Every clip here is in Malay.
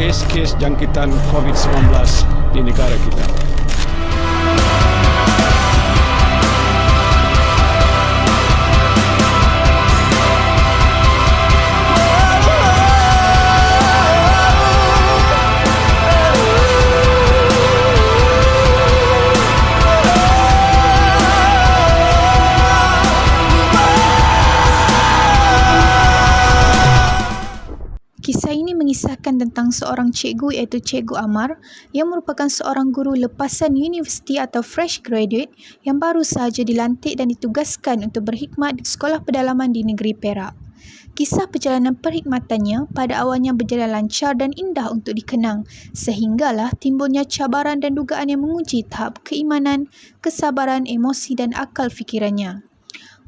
kes-kes jangkitan COVID-19 di negara kita. Kisah ini mengisahkan tentang seorang cikgu iaitu Cikgu Amar yang merupakan seorang guru lepasan universiti atau fresh graduate yang baru sahaja dilantik dan ditugaskan untuk berkhidmat di sekolah pedalaman di negeri Perak. Kisah perjalanan perkhidmatannya pada awalnya berjalan lancar dan indah untuk dikenang sehinggalah timbulnya cabaran dan dugaan yang menguji tahap keimanan, kesabaran, emosi dan akal fikirannya.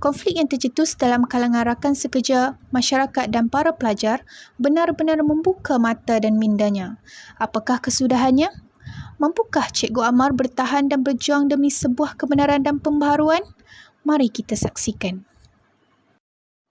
Konflik yang tercetus dalam kalangan rakan sekerja, masyarakat dan para pelajar benar-benar membuka mata dan mindanya. Apakah kesudahannya? Mampukah Cikgu Amar bertahan dan berjuang demi sebuah kebenaran dan pembaharuan? Mari kita saksikan.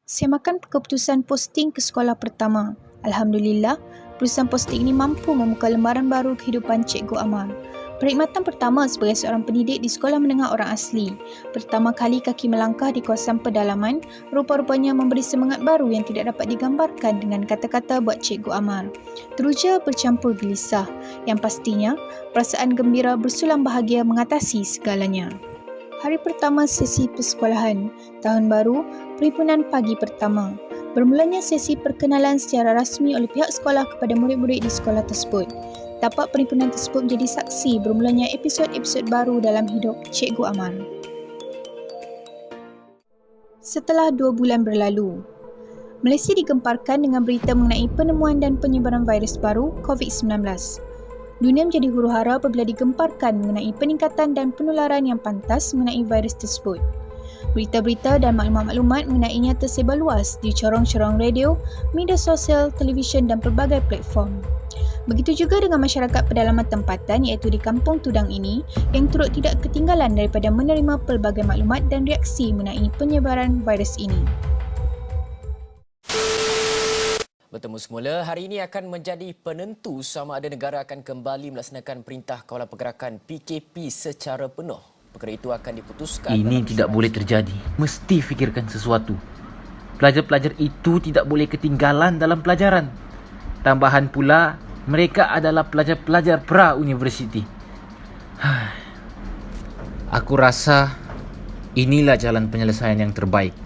Semakan keputusan posting ke sekolah pertama. Alhamdulillah, keputusan posting ini mampu membuka lembaran baru kehidupan Cikgu Amar. Perkhidmatan pertama sebagai seorang pendidik di sekolah menengah orang asli. Pertama kali kaki melangkah di kawasan pedalaman, rupa-rupanya memberi semangat baru yang tidak dapat digambarkan dengan kata-kata buat Cikgu Amar. Teruja bercampur gelisah, yang pastinya perasaan gembira bersulam bahagia mengatasi segalanya. Hari pertama sesi persekolahan, tahun baru, perhimpunan pagi pertama. Bermulanya sesi perkenalan secara rasmi oleh pihak sekolah kepada murid-murid di sekolah tersebut. Dapat perhimpunan tersebut menjadi saksi bermulanya episod-episod baru dalam hidup Cikgu Amar. Setelah 2 bulan berlalu, Malaysia digemparkan dengan berita mengenai penemuan dan penyebaran virus baru COVID-19. Dunia menjadi huru-hara apabila digemparkan mengenai peningkatan dan penularan yang pantas mengenai virus tersebut. Berita-berita dan maklumat-maklumat mengenainya tersebar luas di corong-corong radio, media sosial, televisyen dan pelbagai platform. Begitu juga dengan masyarakat pedalaman tempatan iaitu di Kampung Tudang ini yang turut tidak ketinggalan daripada menerima pelbagai maklumat dan reaksi mengenai penyebaran virus ini. Bertemu semula, hari ini akan menjadi penentu sama ada negara akan kembali melaksanakan perintah kawalan pergerakan PKP secara penuh. Perkara itu akan diputuskan. Ini tidak boleh terjadi. Mesti fikirkan sesuatu. Pelajar-pelajar itu tidak boleh ketinggalan dalam pelajaran. Tambahan pula, mereka adalah pelajar-pelajar pra-universiti. Aku rasa inilah jalan penyelesaian yang terbaik.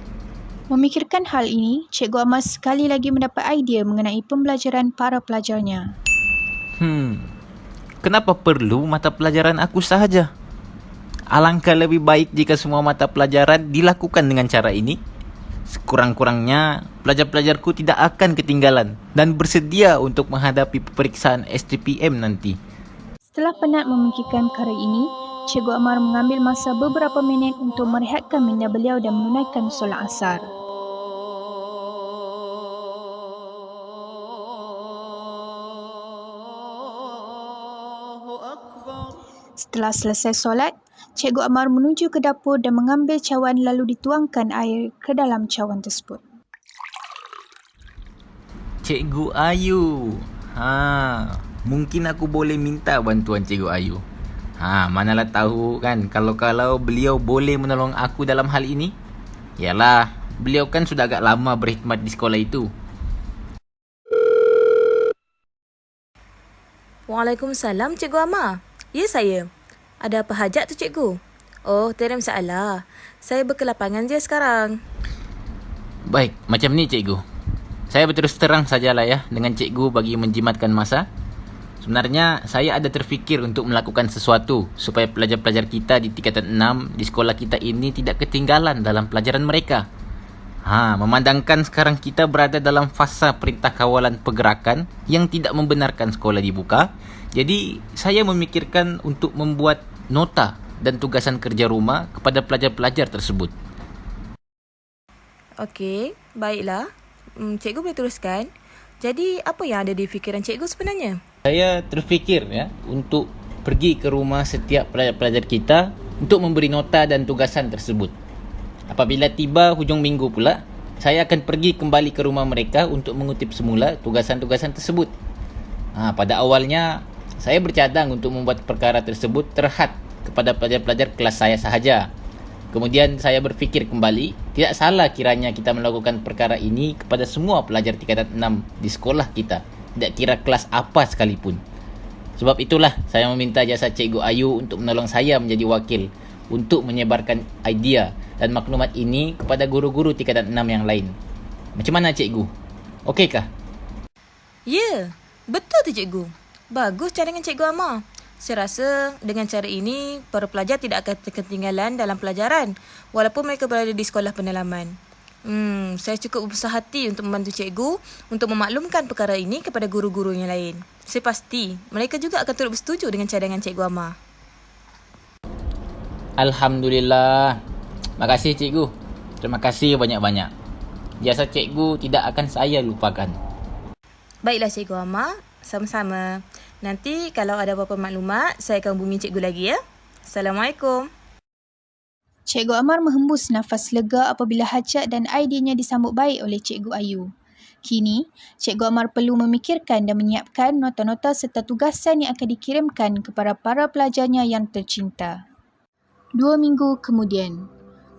Memikirkan hal ini, Cikgu Amar sekali lagi mendapat idea mengenai pembelajaran para pelajarnya. Kenapa perlu mata pelajaran aku sahaja? Alangkah lebih baik jika semua mata pelajaran dilakukan dengan cara ini. Sekurang-kurangnya, pelajar-pelajarku tidak akan ketinggalan dan bersedia untuk menghadapi peperiksaan STPM nanti. Setelah penat memikirkan perkara ini, Cikgu Amar mengambil masa beberapa minit untuk merehatkan minda beliau dan menunaikan solat asar. Setelah selesai solat, Cikgu Amar menuju ke dapur dan mengambil cawan lalu dituangkan air ke dalam cawan tersebut. Cikgu Ayu. Mungkin aku boleh minta bantuan Cikgu Ayu. Manalah tahu kan kalau beliau boleh menolong aku dalam hal ini. Yalah, beliau kan sudah agak lama berkhidmat di sekolah itu. Waalaikumsalam, Cikgu Amar. Ya, saya. Ada apa hajat tu, Cikgu? Oh, tiada masalah. Saya berkelapangan je sekarang. Baik, macam ni Cikgu. Saya berterus terang sajalah ya dengan Cikgu bagi menjimatkan masa. Sebenarnya saya ada terfikir untuk melakukan sesuatu supaya pelajar-pelajar kita di tingkatan 6 di sekolah kita ini tidak ketinggalan dalam pelajaran mereka. Memandangkan sekarang kita berada dalam fasa perintah kawalan pergerakan yang tidak membenarkan sekolah dibuka. Jadi saya memikirkan untuk membuat nota dan tugasan kerja rumah kepada pelajar-pelajar tersebut. Okey, baiklah. Cikgu boleh teruskan. Jadi apa yang ada di fikiran Cikgu sebenarnya? Saya terfikir untuk pergi ke rumah setiap pelajar-pelajar kita untuk memberi nota dan tugasan tersebut. Apabila tiba hujung minggu pula, saya akan pergi kembali ke rumah mereka untuk mengutip semula tugasan-tugasan tersebut. Pada awalnya, saya bercadang untuk membuat perkara tersebut terhad kepada pelajar-pelajar kelas saya sahaja. Kemudian saya berfikir kembali, tidak salah kiranya kita melakukan perkara ini kepada semua pelajar tingkatan 6 di sekolah kita, tidak kira kelas apa sekalipun. Sebab itulah saya meminta jasa Cikgu Ayu untuk menolong saya menjadi wakil untuk menyebarkan idea dan maklumat ini kepada guru-guru tingkatan 6 yang lain. Macam mana Cikgu? Okey kah? Ya, betul tu cikgu. Bagus cadangan Cikgu Amar. Saya rasa dengan cara ini, para pelajar tidak akan ketinggalan dalam pelajaran walaupun mereka berada di sekolah pendalaman. Saya cukup berusaha hati untuk membantu cikgu untuk memaklumkan perkara ini kepada guru-guru yang lain. Saya pasti mereka juga akan turut bersetuju dengan cadangan Cikgu Amar. Alhamdulillah. Makasih Cikgu. Terima kasih banyak-banyak. Jasa Cikgu tidak akan saya lupakan. Baiklah Cikgu Amar, sama-sama. Nanti kalau ada apa-apa maklumat, saya akan hubungi cikgu lagi ya. Assalamualaikum. Cikgu Amar menghembus nafas lega apabila hajat dan idenya disambut baik oleh Cikgu Ayu. Kini, Cikgu Amar perlu memikirkan dan menyiapkan nota-nota serta tugasan yang akan dikirimkan kepada para pelajarnya yang tercinta. 2 minggu kemudian,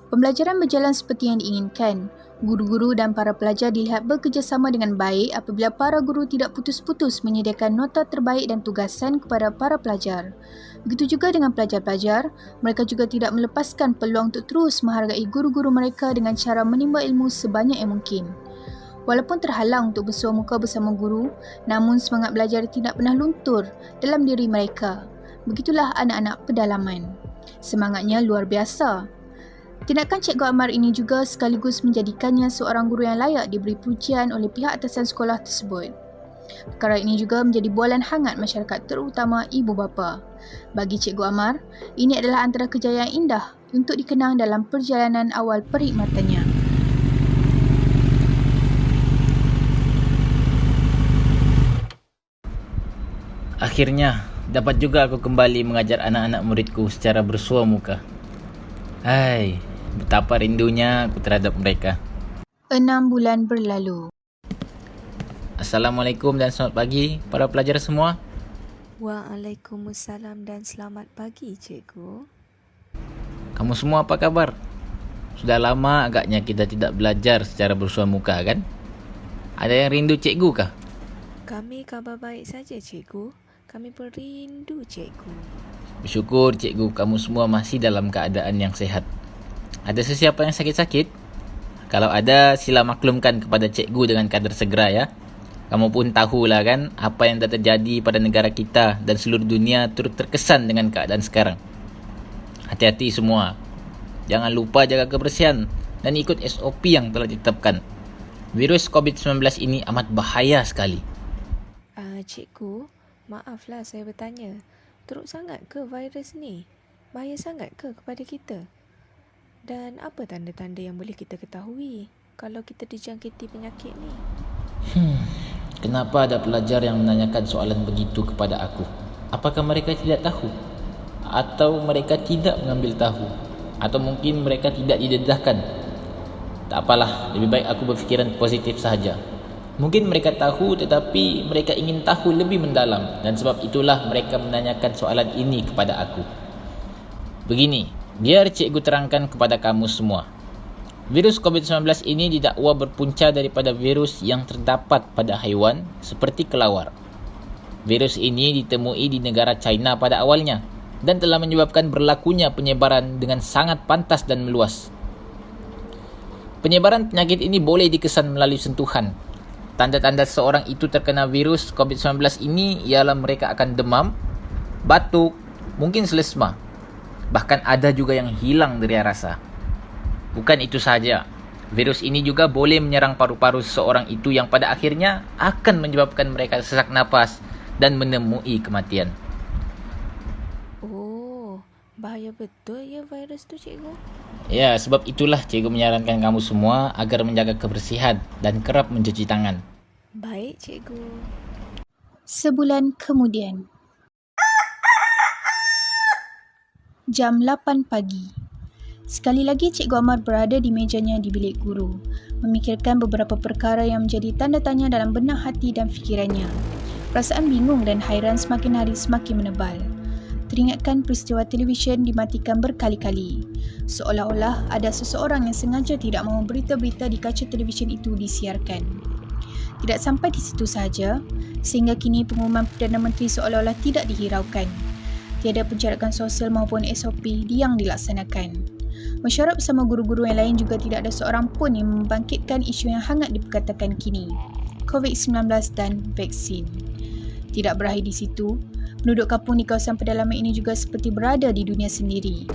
pembelajaran berjalan seperti yang diinginkan. Guru-guru dan para pelajar dilihat bekerjasama dengan baik apabila para guru tidak putus-putus menyediakan nota terbaik dan tugasan kepada para pelajar. Begitu juga dengan pelajar-pelajar, mereka juga tidak melepaskan peluang untuk terus menghargai guru-guru mereka dengan cara menimba ilmu sebanyak yang mungkin. Walaupun terhalang untuk bersua muka bersama guru, namun semangat belajar tidak pernah luntur dalam diri mereka. Begitulah anak-anak pedalaman. Semangatnya luar biasa. Tindakan Cikgu Amar ini juga sekaligus menjadikannya seorang guru yang layak diberi pujian oleh pihak atasan sekolah tersebut. Perkara ini juga menjadi bualan hangat masyarakat terutama ibu bapa. Bagi Cikgu Amar, ini adalah antara kejayaan indah untuk dikenang dalam perjalanan awal perkhidmatannya. Akhirnya, dapat juga aku kembali mengajar anak-anak muridku secara bersua muka. Hai, betapa rindunya aku terhadap mereka. 6 bulan berlalu. Assalamualaikum dan selamat pagi para pelajar semua. Waalaikumsalam dan selamat pagi, cikgu. Kamu semua apa kabar? Sudah lama agaknya kita tidak belajar secara bersua muka kan? Ada yang rindu cikgu kah? Kami kabar baik saja, cikgu. Kami perindu cikgu. Bersyukur cikgu kamu semua masih dalam keadaan yang sehat. Ada sesiapa yang sakit-sakit? Kalau ada, sila maklumkan kepada cikgu dengan kadar segera ya. Kamu pun tahulah kan apa yang dah terjadi pada negara kita dan seluruh dunia turut terkesan dengan keadaan sekarang. Hati-hati semua. Jangan lupa jaga kebersihan dan ikut SOP yang telah ditetapkan. Virus COVID-19 ini amat bahaya sekali. Cikgu, maaflah saya bertanya. Teruk sangat ke virus ni? Bahaya sangat ke kepada kita? Dan apa tanda-tanda yang boleh kita ketahui kalau kita dijangkiti penyakit ni? Kenapa ada pelajar yang menanyakan soalan begitu kepada aku? Apakah mereka tidak tahu? Atau mereka tidak mengambil tahu? Atau mungkin mereka tidak didedahkan? Tak apalah, lebih baik aku berfikiran positif sahaja. Mungkin mereka tahu tetapi mereka ingin tahu lebih mendalam dan sebab itulah mereka menanyakan soalan ini kepada aku. Begini, biar cikgu terangkan kepada kamu semua. Virus COVID-19 ini didakwa berpunca daripada virus yang terdapat pada haiwan seperti kelawar. Virus ini ditemui di negara China pada awalnya dan telah menyebabkan berlakunya penyebaran dengan sangat pantas dan meluas. Penyebaran penyakit ini boleh dikesan melalui sentuhan. Tanda-tanda seorang itu terkena virus COVID-19 ini ialah mereka akan demam, batuk, mungkin selesma. Bahkan ada juga yang hilang dari rasa. Bukan itu sahaja, virus ini juga boleh menyerang paru-paru seseorang itu yang pada akhirnya akan menyebabkan mereka sesak napas dan menemui kematian. Oh, bahaya betul ya virus tu, cikgu? Ya, sebab itulah cikgu menyarankan kamu semua agar menjaga kebersihan dan kerap mencuci tangan. Baik, cikgu. Sebulan kemudian. Jam 8 pagi. Sekali lagi Cikgu Amar berada di mejanya di bilik guru, memikirkan beberapa perkara yang menjadi tanda tanya dalam benak hati dan fikirannya. Perasaan bingung dan hairan semakin hari semakin menebal. Teringatkan peristiwa televisyen dimatikan berkali-kali. Seolah-olah ada seseorang yang sengaja tidak mahu berita-berita di kaca televisyen itu disiarkan. Tidak sampai di situ sahaja, sehingga kini pengumuman Perdana Menteri seolah-olah tidak dihiraukan. Tiada penjarakan sosial maupun SOP yang dilaksanakan. Mesyuarat bersama guru-guru yang lain juga tidak ada seorang pun yang membangkitkan isu yang hangat diperkatakan kini, COVID-19 dan vaksin. Tidak berakhir di situ, penduduk kampung di kawasan pedalaman ini juga seperti berada di dunia sendiri.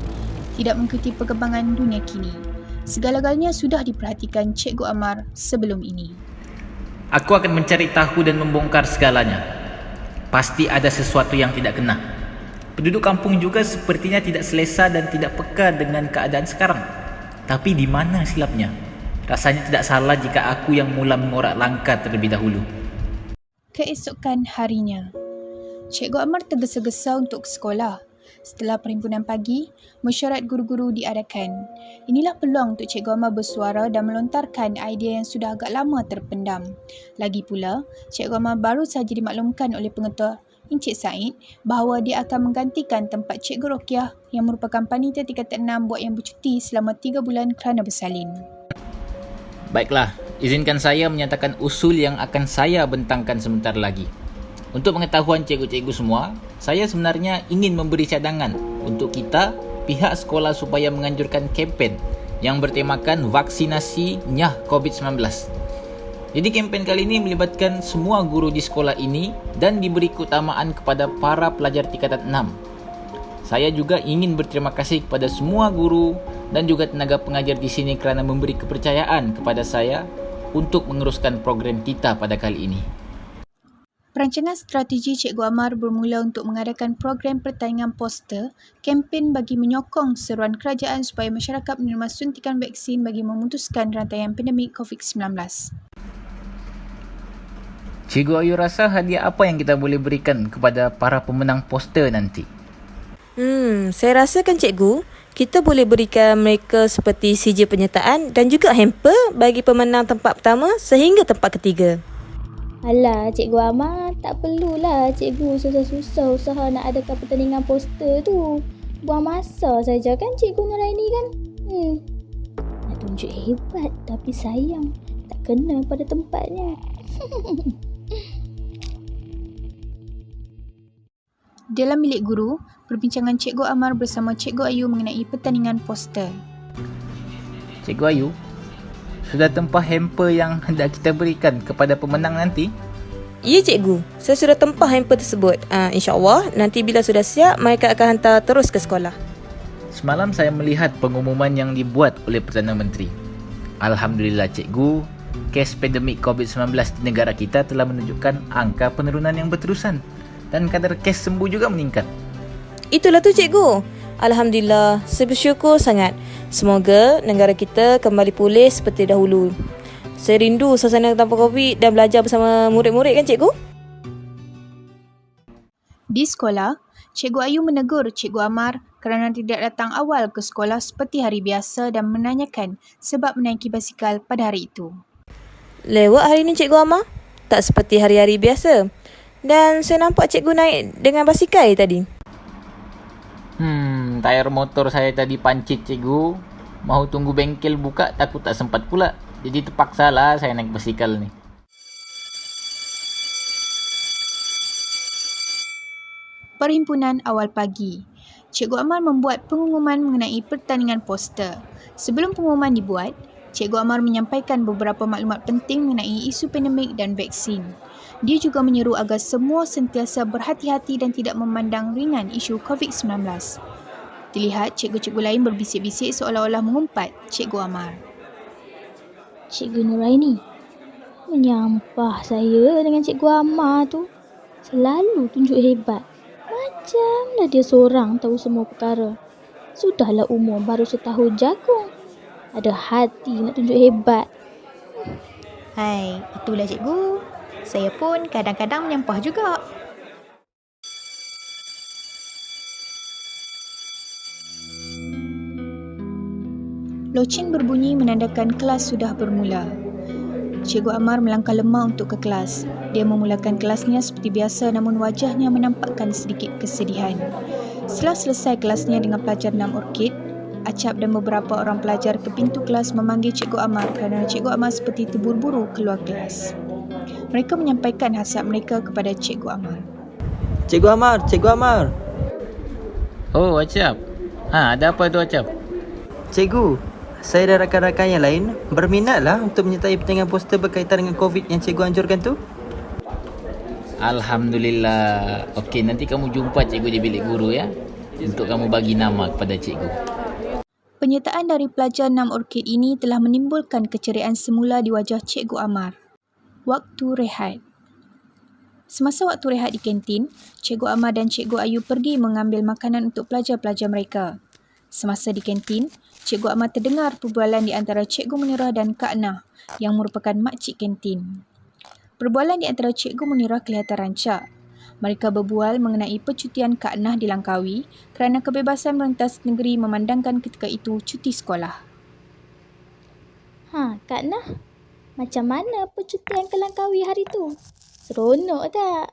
Tidak mengikuti perkembangan dunia kini. Segala-galanya sudah diperhatikan Cikgu Amar sebelum ini. Aku akan mencari tahu dan membongkar segalanya. Pasti ada sesuatu yang tidak kena. Penduduk kampung juga sepertinya tidak selesa dan tidak peka dengan keadaan sekarang. Tapi di mana silapnya? Rasanya tidak salah jika aku yang mula mengorak langkah terlebih dahulu. Keesokan harinya, Cikgu Amar tergesa-gesa untuk ke sekolah. Setelah perhimpunan pagi, mesyuarat guru-guru diadakan. Inilah peluang untuk Cikgu Amar bersuara dan melontarkan idea yang sudah agak lama terpendam. Lagi pula, Cikgu Amar baru sahaja dimaklumkan oleh pengetua Encik Said bahawa dia akan menggantikan tempat Cikgu Rokiah yang merupakan panitia tingkatan 6 buat yang bercuti selama 3 bulan kerana bersalin. Baiklah, izinkan saya menyatakan usul yang akan saya bentangkan sebentar lagi. Untuk pengetahuan cikgu-cikgu semua, saya sebenarnya ingin memberi cadangan untuk kita, pihak sekolah supaya menganjurkan kempen yang bertemakan vaksinasi nyah COVID-19. Jadi kempen kali ini melibatkan semua guru di sekolah ini dan diberi keutamaan kepada para pelajar tingkatan 6. Saya juga ingin berterima kasih kepada semua guru dan juga tenaga pengajar di sini kerana memberi kepercayaan kepada saya untuk meneruskan program kita pada kali ini. Perancangan strategi Cikgu Amar bermula untuk mengadakan program pertandingan poster, kempen bagi menyokong seruan kerajaan supaya masyarakat menerima suntikan vaksin bagi memutuskan rantaian pandemik COVID-19. Cikgu Ayu rasa hadiah apa yang kita boleh berikan kepada para pemenang poster nanti? Saya rasakan cikgu, kita boleh berikan mereka seperti CJ penyertaan dan juga hamper bagi pemenang tempat pertama sehingga tempat ketiga. Alah, Cikgu Amar, tak perlulah cikgu susah-susah usaha nak adakan pertandingan poster tu. Buang masa saja kan Cikgu Nuraini kan? Nak tunjuk hebat tapi sayang, tak kena pada tempatnya. Dalam bilik guru, perbincangan Cikgu Amar bersama Cikgu Ayu mengenai pertandingan poster. Cikgu Ayu, sudah tempah hamper yang hendak kita berikan kepada pemenang nanti? Ya cikgu, saya sudah tempah hamper tersebut. InsyaAllah nanti bila sudah siap, mereka akan hantar terus ke sekolah. Semalam saya melihat pengumuman yang dibuat oleh Perdana Menteri. Alhamdulillah cikgu, kes pandemik COVID-19 di negara kita telah menunjukkan angka penurunan yang berterusan dan kadar kes sembuh juga meningkat. Itulah tu cikgu. Alhamdulillah, saya bersyukur sangat. Semoga negara kita kembali pulih seperti dahulu. Saya rindu suasana tanpa COVID dan belajar bersama murid-murid kan cikgu? Di sekolah, Cikgu Ayu menegur Cikgu Amar kerana tidak datang awal ke sekolah seperti hari biasa dan menanyakan sebab menaiki basikal pada hari itu. Lewat hari ini Cikgu Amar, tak seperti hari-hari biasa. Dan saya nampak cikgu naik dengan basikal tadi. Tayar motor saya tadi pancit cikgu. Mahu tunggu bengkel buka, takut tak sempat pula. Jadi terpaksalah saya naik basikal ni. Perhimpunan awal pagi. Cikgu Amar membuat pengumuman mengenai pertandingan poster. Sebelum pengumuman dibuat, Cikgu Amar menyampaikan beberapa maklumat penting mengenai isu pandemik dan vaksin. Dia juga menyeru agar semua sentiasa berhati-hati dan tidak memandang ringan isu COVID-19. Dilihat cikgu-cikgu lain berbisik-bisik seolah-olah mengumpat Cikgu Amar. Cikgu Nuraini, menyampah saya dengan Cikgu Amar tu. Selalu tunjuk hebat. Macamlah dia seorang tahu semua perkara. Sudahlah umur baru setahun jagung. Ada hati nak tunjuk hebat. Hai, itulah cikgu. Saya pun kadang-kadang menyampah juga. Loceng berbunyi menandakan kelas sudah bermula. Cikgu Amar melangkah lemah untuk ke kelas. Dia memulakan kelasnya seperti biasa namun wajahnya menampakkan sedikit kesedihan. Setelah selesai kelasnya dengan pelajar 6 Orkid, Acap dan beberapa orang pelajar ke pintu kelas memanggil Cikgu Amar kerana Cikgu Amar seperti terburu-buru keluar kelas. Mereka menyampaikan hasrat mereka kepada Cikgu Amar. Cikgu Amar, Cikgu Amar. Oh, Acap. Ada apa tu Acap? Cikgu, saya dan rakan-rakan yang lain berminatlah untuk menyertai pertandingan poster berkaitan dengan COVID yang cikgu anjurkan tu. Alhamdulillah. Okey, nanti kamu jumpa cikgu di bilik guru ya. Untuk kamu bagi nama kepada cikgu. Penyertaan dari pelajar 6 Orkid ini telah menimbulkan keceriaan semula di wajah Cikgu Amar. Waktu rehat. Semasa waktu rehat di kantin, Cikgu Amar dan Cikgu Ayu pergi mengambil makanan untuk pelajar-pelajar mereka. Semasa di kantin, Cikgu Amar terdengar perbualan di antara Cikgu Munirah dan Kak Nah yang merupakan makcik kantin. Perbualan di antara Cikgu Munirah kelihatan rancak. Mereka berbual mengenai percutian Kak Nah di Langkawi kerana kebebasan merentas negeri memandangkan ketika itu cuti sekolah. Kak Nah, macam mana percutian ke Langkawi hari tu? Seronok tak?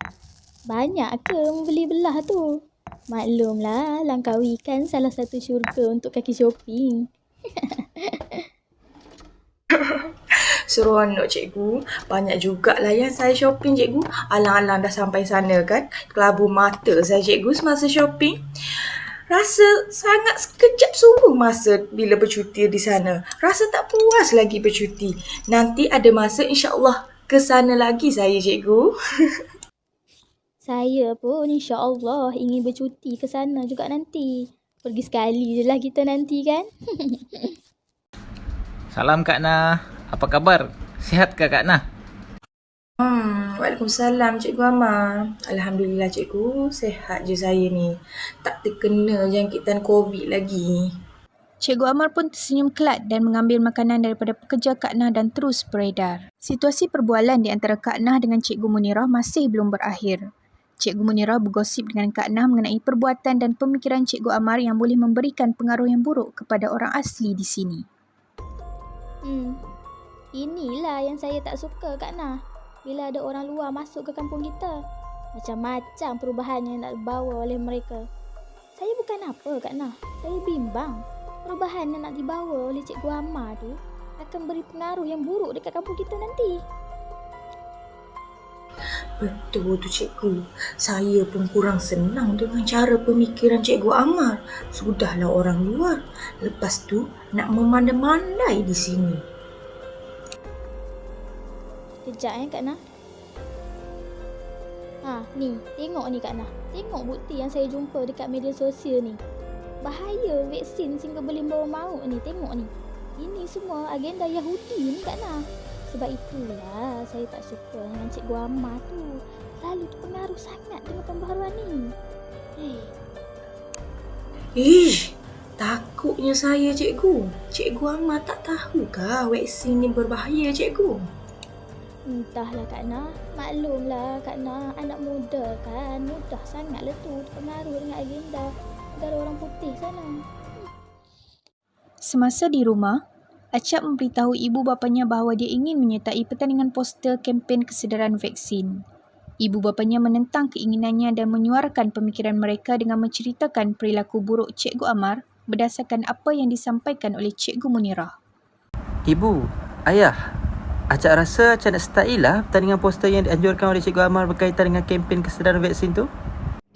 Banyak ke membeli belah tu? Maklumlah, Langkawi kan salah satu syurga untuk kaki shopping. Seronok cikgu. Banyak jugalah yang saya shopping cikgu. Alang-alang dah sampai sana kan. Kelabu mata saya cikgu semasa shopping. Rasa sangat sekejap sungguh masa bila bercuti di sana. Rasa tak puas lagi bercuti. Nanti ada masa insya-Allah ke sana lagi saya cikgu. Saya pun insya-Allah ingin bercuti ke sana juga nanti. Pergi sekali je lah kita nanti kan? Salam Kak Nah. Apa khabar? Sihat ke Kak Nah? Waalaikumsalam Cikgu Amar. Alhamdulillah cikgu, sihat je saya ni. Tak terkena jangkitan COVID lagi. Cikgu Amar pun tersenyum kelat dan mengambil makanan daripada pekerja Kak Nah dan terus beredar. Situasi perbualan di antara Kak Nah dengan Cikgu Munirah masih belum berakhir. Cikgu Munirah bergosip dengan Kak Nah mengenai perbuatan dan pemikiran Cikgu Amar yang boleh memberikan pengaruh yang buruk kepada orang asli di sini. Inilah yang saya tak suka Kak Nah. Bila ada orang luar masuk ke kampung kita. Macam-macam perubahan yang nak dibawa oleh mereka. Saya bukan apa Kak Nah. Saya bimbang. Perubahan yang nak dibawa oleh Cikgu Amar tu akan beri pengaruh yang buruk dekat kampung kita nanti. Betul tu cikgu. Saya pun kurang senang dengan cara pemikiran Cikgu Amar. Sudahlah orang luar. Lepas tu nak memandai-mandai di sini. Kejap Kak Nah. Ni, tengok ni Kak Nah. Tengok bukti yang saya jumpa dekat media sosial ni. Bahaya vaksin sehingga boleh membawa maut ni, tengok ni. Ini semua agenda Yahudi ni Kak Nah. Sebab itulah saya tak suka dengan Cikgu Amar tu. Lalu terpengaruh sangat dengan pembaharuan ni. Takutnya saya cikgu. Cikgu Amar tak tahukah vaksin ni berbahaya cikgu? Entahlah Kak Nah. Maklumlah Kak Nah, anak muda kan. Mudah sangatlah tu terpengaruh dengan agenda negara orang putih sana. Semasa di rumah, Acap memberitahu ibu bapanya bahawa dia ingin menyertai pertandingan poster kempen kesedaran vaksin. Ibu bapanya menentang keinginannya dan menyuarakan pemikiran mereka dengan menceritakan perilaku buruk Cikgu Amar berdasarkan apa yang disampaikan oleh Cikgu Munirah. Ibu, ayah, Acap rasa Acap nak sertai lah pertandingan poster yang dianjurkan oleh Cikgu Amar berkaitan dengan kempen kesedaran vaksin tu.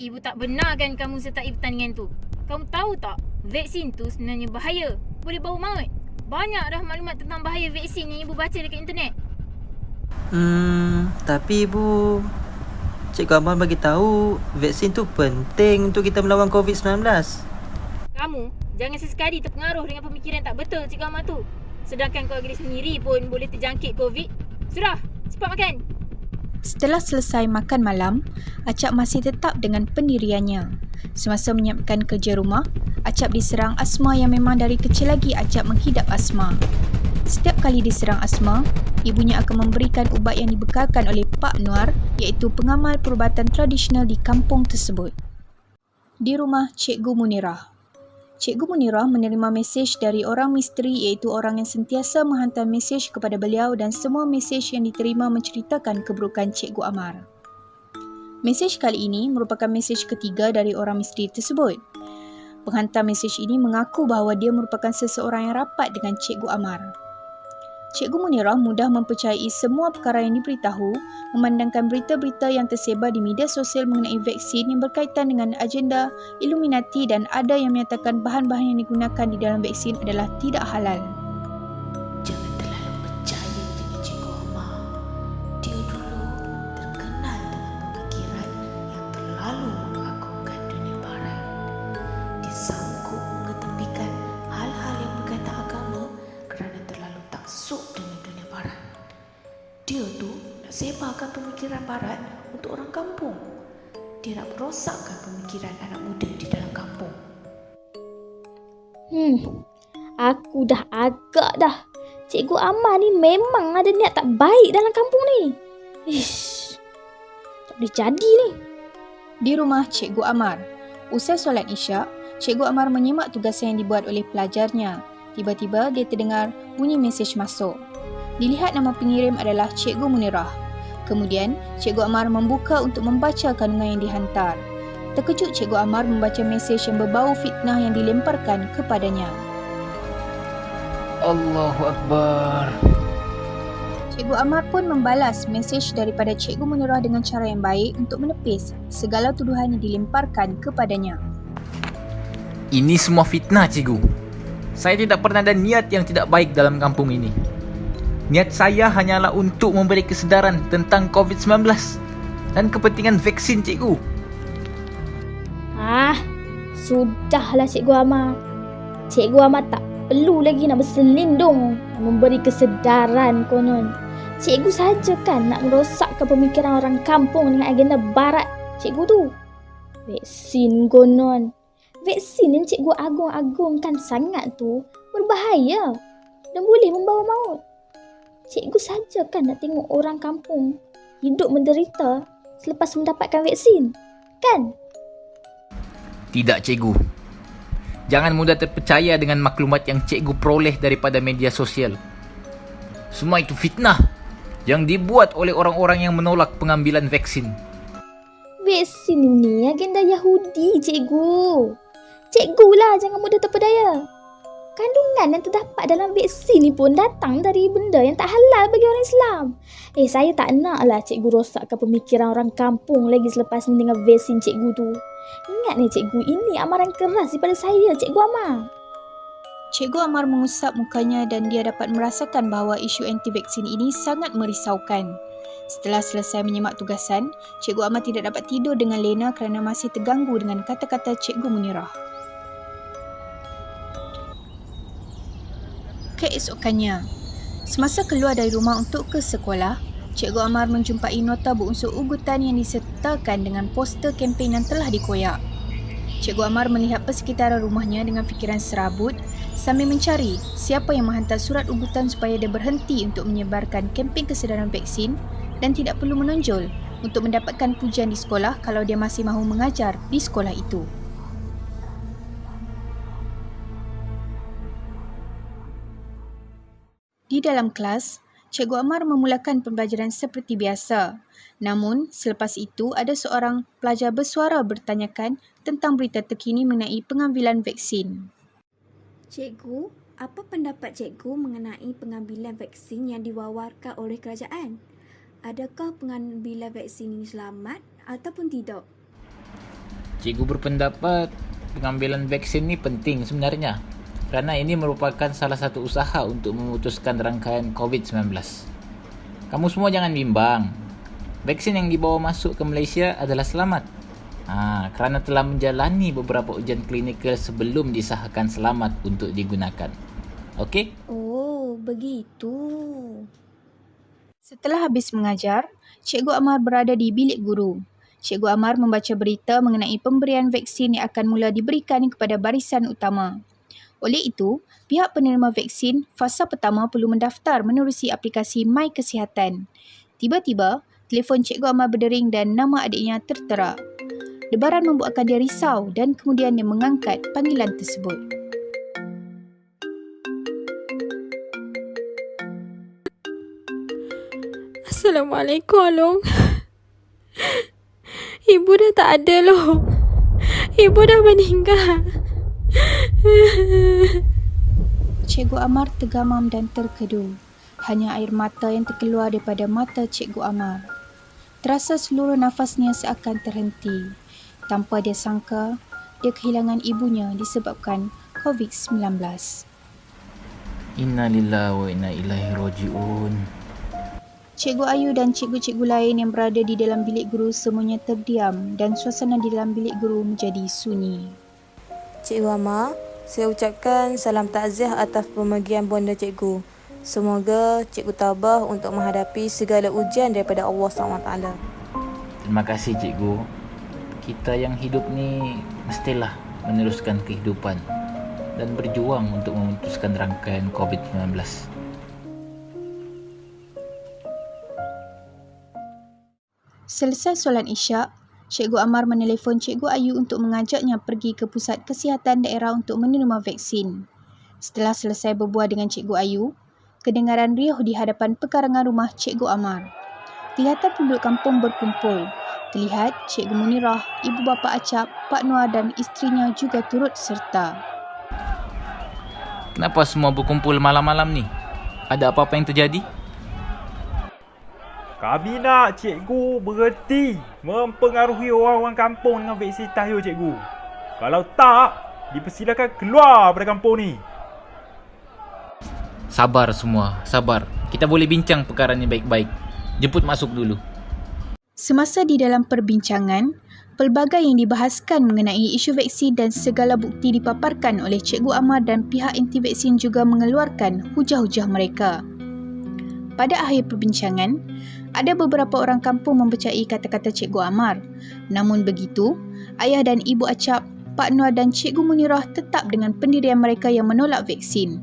Ibu tak benar kan kamu sertai pertandingan tu? Kamu tahu tak, vaksin tu sebenarnya bahaya. Boleh bawa maut. Banyak dah maklumat tentang bahaya vaksin yang ibu baca dekat internet. Tapi ibu, Cikgu Amar bagi tahu vaksin tu penting untuk kita melawan COVID-19. Kamu jangan sesekali terpengaruh dengan pemikiran tak betul Cikgu Amar tu. Sedangkan keluarga dia sendiri pun boleh terjangkit COVID. Sudah, cepat makan. Setelah selesai makan malam, Acap masih tetap dengan pendiriannya. Semasa menyiapkan kerja rumah, Acap diserang asma yang memang dari kecil lagi Acap menghidap asma. Setiap kali diserang asma, ibunya akan memberikan ubat yang dibekalkan oleh Pak Noor, iaitu pengamal perubatan tradisional di kampung tersebut. Di rumah Cikgu Munirah. Cikgu Munirah menerima mesej dari orang misteri iaitu orang yang sentiasa menghantar mesej kepada beliau dan semua mesej yang diterima menceritakan keburukan Cikgu Amar. Mesej kali ini merupakan mesej ketiga dari orang misteri tersebut. Penghantar mesej ini mengaku bahawa dia merupakan seseorang yang rapat dengan Cikgu Amar. Cikgu Munirah mudah mempercayai semua perkara yang diberitahu memandangkan berita-berita yang tersebar di media sosial mengenai vaksin yang berkaitan dengan agenda Illuminati dan ada yang menyatakan bahan-bahan yang digunakan di dalam vaksin adalah tidak halal. Jangan terlalu percaya dengan Cikgu Amar. Dia dulu terkenal dengan pemikiran yang terlalu mengagungkan dunia barat. Dia sanggup mengetepikan hal-hal yang berkaitan agama kerana terlalu taksub dengan dunia barat. Dia tu nak sebarkan pemikiran barat untuk orang kampung. Dia nak merosakkan pemikiran anak muda di dalam kampung. Aku dah agak dah. Cikgu Amar ni memang ada niat tak baik dalam kampung ni. Ish, tak boleh jadi ni. Di rumah Cikgu Amar, usai solat Isyak, Cikgu Amar menyimak tugasan yang dibuat oleh pelajarnya. Tiba-tiba dia terdengar bunyi mesej masuk. Dilihat nama pengirim adalah Cikgu Munirah. Kemudian, Cikgu Amar membuka untuk membaca kandungan yang dihantar. Terkejut Cikgu Amar membaca mesej yang berbau fitnah yang dilemparkan kepadanya. Allahu Akbar. Cikgu Amar pun membalas mesej daripada Cikgu Munirah dengan cara yang baik untuk menepis segala tuduhan yang dilemparkan kepadanya. Ini semua fitnah, cikgu. Saya tidak pernah ada niat yang tidak baik dalam kampung ini. Niat saya hanyalah untuk memberi kesedaran tentang COVID-19 dan kepentingan vaksin, cikgu. Sudahlah Cikgu Amar. Cikgu Amar tak perlu lagi nak berselindung memberi kesedaran konon. Cikgu saja kan nak merosakkan pemikiran orang kampung dengan agenda barat cikgu tu. Vaksin konon. Vaksin yang cikgu agung-agungkan sangat tu berbahaya dan boleh membawa maut. Cikgu saja kan nak tengok orang kampung hidup menderita selepas mendapatkan vaksin, kan? Tidak, cikgu. Jangan mudah terpercaya dengan maklumat yang cikgu peroleh daripada media sosial. Semua itu fitnah yang dibuat oleh orang-orang yang menolak pengambilan vaksin. Vaksin ini agenda Yahudi, cikgu. Cikgu lah jangan mudah terpedaya. Kandungan yang terdapat dalam vaksin ni pun datang dari benda yang tak halal bagi orang Islam. Saya tak naklah cikgu rosakkan pemikiran orang kampung lagi selepas mendengar vaksin cikgu tu. Ingat ni cikgu, ini amaran keras daripada saya, Cikgu Amar. Cikgu Amar mengusap mukanya dan dia dapat merasakan bahawa isu anti-vaksin ini sangat merisaukan. Setelah selesai menyimak tugasan, Cikgu Amar tidak dapat tidur dengan lena kerana masih terganggu dengan kata-kata Cikgu Munirah. Keesokannya, semasa keluar dari rumah untuk ke sekolah, Cikgu Amar menjumpai nota berunsur ugutan yang disertakan dengan poster kempen yang telah dikoyak. Cikgu Amar melihat persekitaran rumahnya dengan fikiran serabut sambil mencari siapa yang menghantar surat ugutan supaya dia berhenti untuk menyebarkan kempen kesedaran vaksin dan tidak perlu menonjol untuk mendapatkan pujian di sekolah kalau dia masih mahu mengajar di sekolah itu. Di dalam kelas, Cikgu Amar memulakan pembelajaran seperti biasa. Namun, selepas itu ada seorang pelajar bersuara bertanyakan tentang berita terkini mengenai pengambilan vaksin. Cikgu, apa pendapat cikgu mengenai pengambilan vaksin yang diwawarkan oleh kerajaan? Adakah pengambilan vaksin ini selamat ataupun tidak? Cikgu berpendapat pengambilan vaksin ni penting sebenarnya. Kerana ini merupakan salah satu usaha untuk memutuskan rangkaian COVID-19. Kamu semua jangan bimbang. Vaksin yang dibawa masuk ke Malaysia adalah selamat. Kerana telah menjalani beberapa ujian klinikal sebelum disahkan selamat untuk digunakan. Okey? Oh, begitu. Setelah habis mengajar, Cikgu Amar berada di bilik guru. Cikgu Amar membaca berita mengenai pemberian vaksin yang akan mula diberikan kepada barisan utama. Oleh itu, pihak penerima vaksin fasa pertama perlu mendaftar menerusi aplikasi My Kesihatan. Tiba-tiba, telefon Cikgu Amar berdering dan nama adiknya tertera. Debaran membuatkan dia risau dan kemudian dia mengangkat panggilan tersebut. Assalamualaikum, Long. Ibu dah tak ada, Long. Ibu dah meninggal. Cikgu Amar tergamam dan terkedu. Hanya air mata yang terkeluar daripada mata Cikgu Amar. Terasa seluruh nafasnya seakan terhenti. Tanpa dia sangka, dia kehilangan ibunya disebabkan COVID-19. Innalillahi wa inna ilaihi raji'un. Cikgu Ayu dan cikgu-cikgu lain yang berada di dalam bilik guru semuanya terdiam dan suasana di dalam bilik guru menjadi sunyi. Cikgu Amar, saya ucapkan salam takziah atas pemergian bonda cikgu. Semoga cikgu tabah untuk menghadapi segala ujian daripada Allah SWT. Terima kasih cikgu. Kita yang hidup ni mestilah meneruskan kehidupan dan berjuang untuk memutuskan rangkaian COVID-19. Selesai solat Isyak, Cikgu Amar menelefon Cikgu Ayu untuk mengajaknya pergi ke pusat kesihatan daerah untuk menerima vaksin. Setelah selesai berbual dengan Cikgu Ayu, kedengaran riuh di hadapan pekarangan rumah Cikgu Amar. Kelihatan penduduk kampung berkumpul. Terlihat Cikgu Munirah, ibu bapa Acap, Pak Noor dan isterinya juga turut serta. Kenapa semua berkumpul malam-malam ni? Ada apa-apa yang terjadi? Kami nak cikgu berhenti mempengaruhi orang-orang kampung dengan vaksin tahyo cikgu. Kalau tak, dipersilakan keluar dari kampung ni. Sabar semua, sabar. Kita boleh bincang perkara ni baik-baik. Jemput masuk dulu. Semasa di dalam perbincangan, pelbagai yang dibahaskan mengenai isu vaksin dan segala bukti dipaparkan oleh Cikgu Amar dan pihak anti vaksin juga mengeluarkan hujah-hujah mereka. Pada akhir perbincangan, ada beberapa orang kampung mempercayai kata-kata Cikgu Amar. Namun begitu, ayah dan ibu Acap, Pak Noor dan Cikgu Munirah tetap dengan pendirian mereka yang menolak vaksin.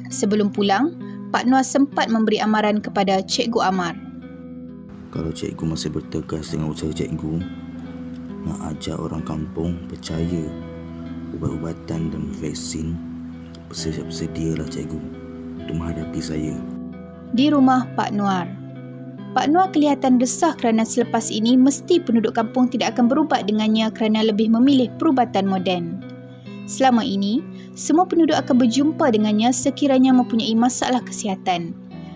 Sebelum pulang, Pak Noor sempat memberi amaran kepada Cikgu Amar. Kalau cikgu masih bertegas dengan usaha cikgu, nak ajak orang kampung percaya ubat-ubatan dan vaksin, bersedia-sedialah cikgu untuk menghadapi saya. Di rumah Pak Noor, Pak Noor kelihatan resah kerana selepas ini mesti penduduk kampung tidak akan berubat dengannya kerana lebih memilih perubatan moden. Selama ini, semua penduduk akan berjumpa dengannya sekiranya mempunyai masalah kesihatan.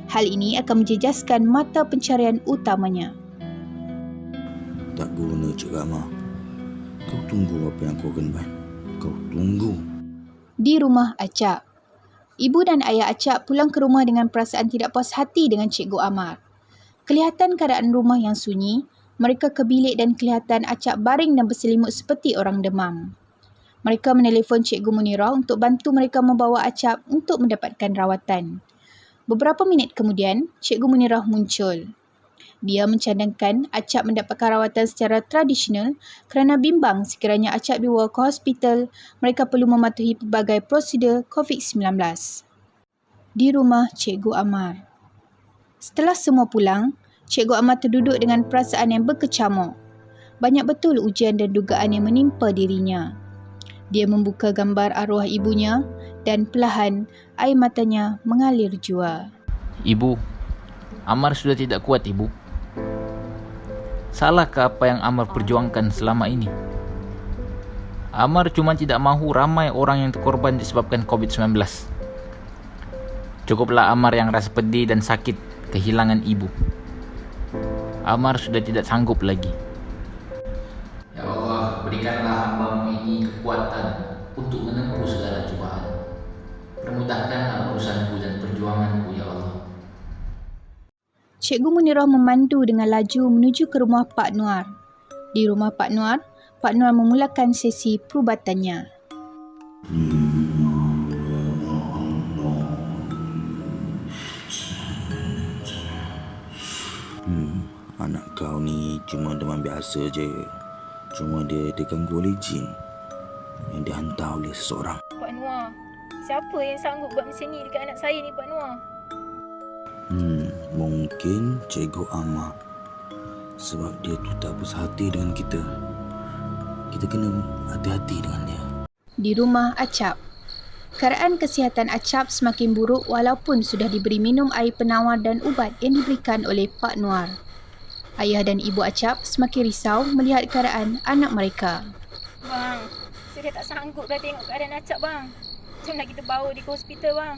Hal ini akan menjejaskan mata pencarian utamanya. Tak guna Cikgu Amar. Kau tunggu apa yang kau akan buat. Kau tunggu. Di rumah Acap, ibu dan ayah Acap pulang ke rumah dengan perasaan tidak puas hati dengan Cikgu Amar. Kelihatan keadaan rumah yang sunyi, mereka ke bilik dan kelihatan Acap baring dan berselimut seperti orang demam. Mereka menelefon Cikgu Munirah untuk bantu mereka membawa Acap untuk mendapatkan rawatan. Beberapa minit kemudian, Cikgu Munirah muncul. Dia mencadangkan Acap mendapatkan rawatan secara tradisional kerana bimbang sekiranya Acap dibawa ke hospital, mereka perlu mematuhi pelbagai prosedur COVID-19. Di rumah Cikgu Amar. Setelah semua pulang, Cikgu Amar terduduk dengan perasaan yang berkecamuk. Banyak betul ujian dan dugaan yang menimpa dirinya. Dia membuka gambar arwah ibunya dan perlahan air matanya mengalir jua. Ibu, Amar sudah tidak kuat, Ibu. Salahkah apa yang Amar perjuangkan selama ini? Amar cuma tidak mahu ramai orang yang terkorban disebabkan COVID-19. Cukuplah Amar yang rasa pedih dan sakit kehilangan ibu. Amar sudah tidak sanggup lagi. Ya Allah, berikanlah hamba-Mu ini kekuatan untuk menempuh segala cobaan. Permudahkanlah urusanku dan perjuanganku, ya Allah. Cikgu Munirah memandu dengan laju menuju ke rumah Pak Noor. Di rumah Pak Noor memulakan sesi perubatannya. Anak kau ni cuma demam biasa je. Cuma dia diganggu oleh jin yang dihantar oleh seseorang. Pak Noor, siapa yang sanggup buat macam ni dekat anak saya ni, Pak Noor? Mungkin Cikgu Amar. Sebab dia tu tak puas hati dengan kita. Kita kena hati-hati dengan dia. Di rumah Acap, keadaan kesihatan Acap semakin buruk walaupun sudah diberi minum air penawar dan ubat yang diberikan oleh Pak Nuar. Ayah dan ibu Acap semakin risau melihat keadaan anak mereka. Bang, saya tak sanggup dah tengok keadaan Acap bang. Jom nak kita bawa dia ke hospital bang.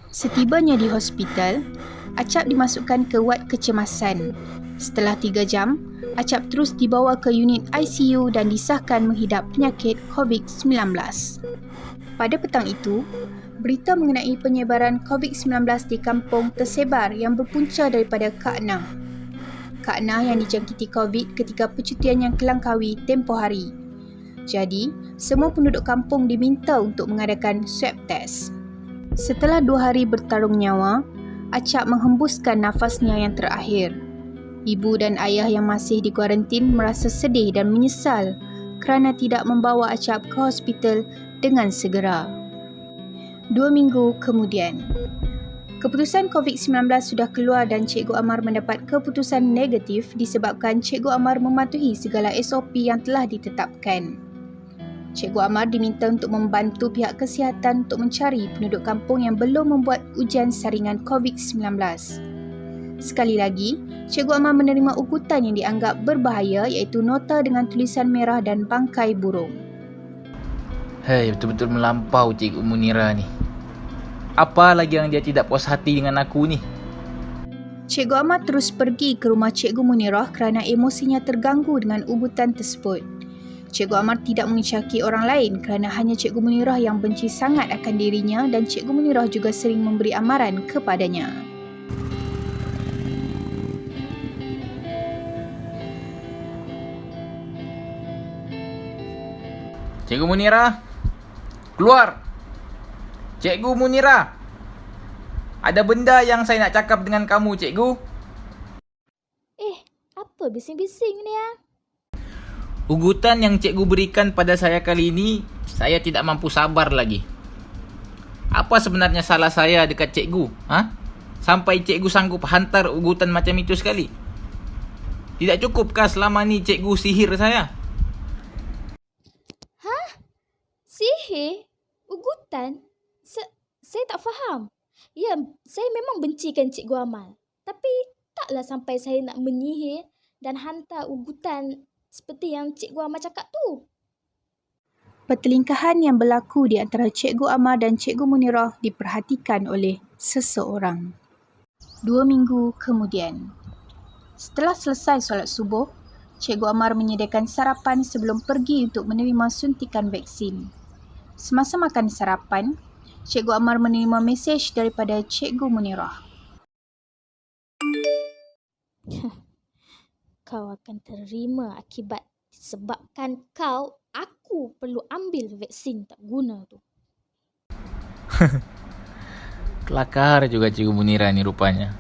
Setibanya di hospital, Acap dimasukkan ke wad kecemasan. Setelah 3 jam, Acap terus dibawa ke unit ICU dan disahkan menghidap penyakit COVID-19. Pada petang itu, berita mengenai penyebaran COVID-19 di kampung tersebar yang berpunca daripada Kak Nah. Kak Nah yang dijangkiti COVID ketika percutian yang kelangkawi tempoh hari. Jadi, semua penduduk kampung diminta untuk mengadakan swab test. Setelah 2 hari bertarung nyawa, Acap menghembuskan nafasnya yang terakhir. Ibu dan ayah yang masih di kuarantin merasa sedih dan menyesal kerana tidak membawa Acap ke hospital dengan segera. 2 minggu kemudian, keputusan COVID-19 sudah keluar dan Cikgu Amar mendapat keputusan negatif disebabkan Cikgu Amar mematuhi segala SOP yang telah ditetapkan. Cikgu Amar diminta untuk membantu pihak kesihatan untuk mencari penduduk kampung yang belum membuat ujian saringan COVID-19. Sekali lagi, Cikgu Amar menerima ugutan yang dianggap berbahaya iaitu nota dengan tulisan merah dan bangkai burung. Hei, betul-betul melampau Cikgu Munira ni. Apa lagi yang dia tidak puas hati dengan aku ni? Cikgu Amar terus pergi ke rumah Cikgu Munirah kerana emosinya terganggu dengan ugutan tersebut. Cikgu Amar tidak mengicaki orang lain kerana hanya Cikgu Munirah yang benci sangat akan dirinya dan Cikgu Munirah juga sering memberi amaran kepadanya. Cikgu Munira, keluar! Cikgu Munira, ada benda yang saya nak cakap dengan kamu, Cikgu. Apa bising-bising ni ya? Ugutan yang Cikgu berikan pada saya kali ini, saya tidak mampu sabar lagi. Apa sebenarnya salah saya dekat Cikgu? Sampai Cikgu sanggup hantar ugutan macam itu sekali? Tidak cukupkah selama ni Cikgu sihir saya? Sihir? Ugutan? Saya tak faham. Ya, saya memang bencikan Cikgu Amal. Tapi taklah sampai saya nak menyihir dan hantar ugutan seperti yang Cikgu Amal cakap tu. Pertelingkahan yang berlaku di antara Cikgu Amar dan Cikgu Munirah diperhatikan oleh seseorang. 2 minggu kemudian, setelah selesai solat subuh, Cikgu Amar menyediakan sarapan sebelum pergi untuk menerima suntikan vaksin. Semasa makan sarapan, Cikgu Amar menerima mesej daripada Cikgu Munirah. Kau akan terima akibat disebabkan aku perlu ambil vaksin tak guna tu. Kelakar juga Cikgu Munira ni rupanya.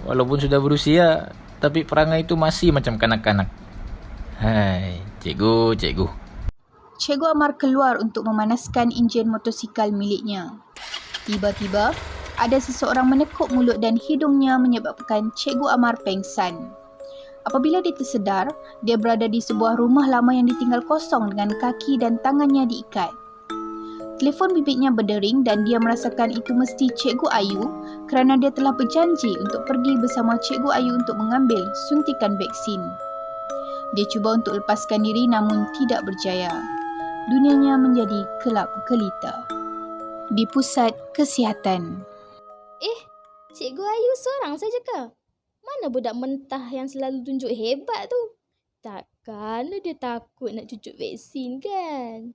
Walaupun sudah berusia, tapi perangai itu masih macam kanak-kanak. Hai, Cikgu. Cikgu Amar keluar untuk memanaskan enjin motosikal miliknya. Tiba-tiba, ada seseorang menekuk mulut dan hidungnya menyebabkan Cikgu Amar pengsan. Apabila dia tersedar, dia berada di sebuah rumah lama yang ditinggal kosong dengan kaki dan tangannya diikat. Telefon bibiknya berdering dan dia merasakan itu mesti Cikgu Ayu kerana dia telah berjanji untuk pergi bersama Cikgu Ayu untuk mengambil suntikan vaksin. Dia cuba untuk lepaskan diri namun tidak berjaya. Dunianya menjadi kelap gelita. Di pusat kesihatan. Cikgu Ayu seorang saja ke? Mana budak mentah yang selalu tunjuk hebat tu? Takkanlah dia takut nak cucuk vaksin kan?